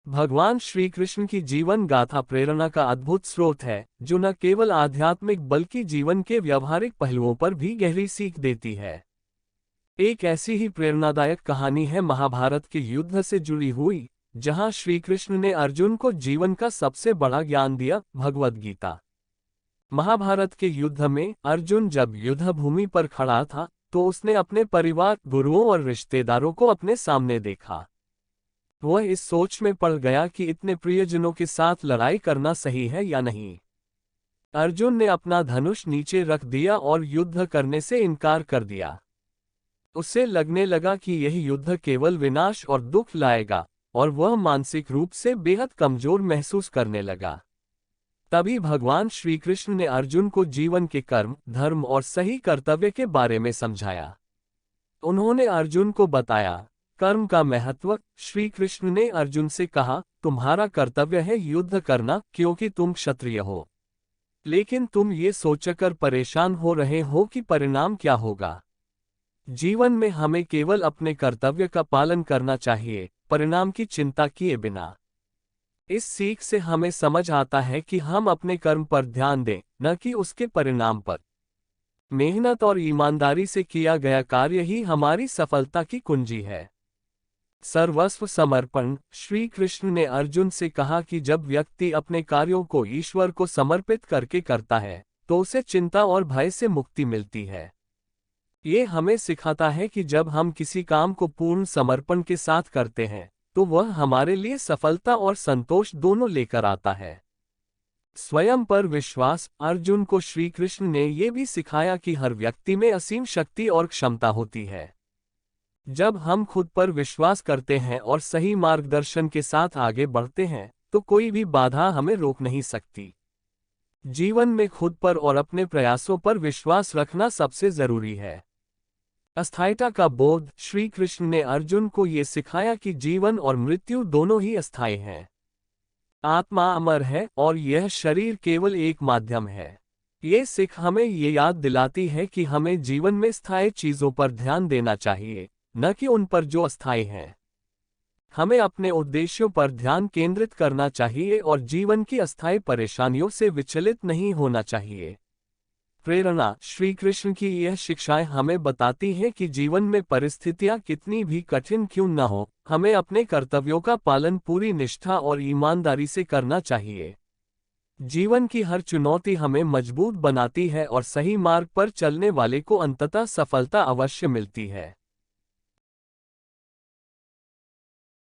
भगवान श्री कृष्ण की जीवन गाथा प्रेरणा का अद्भुत स्रोत है, जो न केवल आध्यात्मिक बल्कि जीवन के व्यावहारिक पहलुओं पर भी गहरी सीख देती है। एक ऐसी ही प्रेरणादायक कहानी है महाभारत के युद्ध से जुड़ी हुई, जहां श्री कृष्ण ने अर्जुन को जीवन का सबसे बड़ा ज्ञान दिया, भगवद गीता। महाभारत के युद्ध में अर्जुन जब युद्ध भूमि पर खड़ा था, तो उसने अपने परिवार, गुरुओं और रिश्तेदारों को अपने सामने देखा। वह इस सोच में पड़ गया कि इतने प्रियजनों के साथ लड़ाई करना सही है या नहीं। अर्जुन ने अपना धनुष नीचे रख दिया और युद्ध करने से इनकार कर दिया। उसे लगने लगा कि यह युद्ध केवल विनाश और दुख लाएगा, और वह मानसिक रूप से बेहद कमजोर महसूस करने लगा। तभी भगवान श्री कृष्ण ने अर्जुन को जीवन के कर्म, धर्म और सही कर्तव्य के बारे में समझाया। उन्होंने अर्जुन को बताया कर्म का महत्व। श्री कृष्ण ने अर्जुन से कहा, तुम्हारा कर्तव्य है युद्ध करना, क्योंकि तुम क्षत्रिय हो। लेकिन तुम ये सोचकर परेशान हो रहे हो कि परिणाम क्या होगा। जीवन में हमें केवल अपने कर्तव्य का पालन करना चाहिए, परिणाम की चिंता किए बिना। इस सीख से हमें समझ आता है कि हम अपने कर्म पर ध्यान दें, न कि उसके परिणाम पर। मेहनत और ईमानदारी से किया गया कार्य ही हमारी सफलता की कुंजी है। सर्वस्व समर्पण। श्री कृष्ण ने अर्जुन से कहा कि जब व्यक्ति अपने कार्यों को ईश्वर को समर्पित करके करता है, तो उसे चिंता और भय से मुक्ति मिलती है। ये हमें सिखाता है कि जब हम किसी काम को पूर्ण समर्पण के साथ करते हैं, तो वह हमारे लिए सफलता और संतोष दोनों लेकर आता है। स्वयं पर विश्वास। अर्जुन को श्री कृष्ण ने यह भी सिखाया कि हर व्यक्ति में असीम शक्ति और क्षमता होती है। जब हम खुद पर विश्वास करते हैं और सही मार्गदर्शन के साथ आगे बढ़ते हैं, तो कोई भी बाधा हमें रोक नहीं सकती। जीवन में खुद पर और अपने प्रयासों पर विश्वास रखना सबसे जरूरी है। अस्थायिता का बोध। श्री कृष्ण ने अर्जुन को ये सिखाया कि जीवन और मृत्यु दोनों ही अस्थायी हैं। आत्मा अमर है और यह शरीर केवल एक माध्यम है। ये सिख हमें ये याद दिलाती है कि हमें जीवन में स्थायी चीजों पर ध्यान देना चाहिए, न कि उन पर जो अस्थायी हैं। हमें अपने उद्देश्यों पर ध्यान केंद्रित करना चाहिए और जीवन की अस्थायी परेशानियों से विचलित नहीं होना चाहिए। प्रेरणा। श्री कृष्ण की यह शिक्षाएं हमें बताती हैं कि जीवन में परिस्थितियां कितनी भी कठिन क्यों न हो, हमें अपने कर्तव्यों का पालन पूरी निष्ठा और ईमानदारी से करना चाहिए। जीवन की हर चुनौती हमें मजबूत बनाती है और सही मार्ग पर चलने वाले को अंततः सफलता अवश्य मिलती है।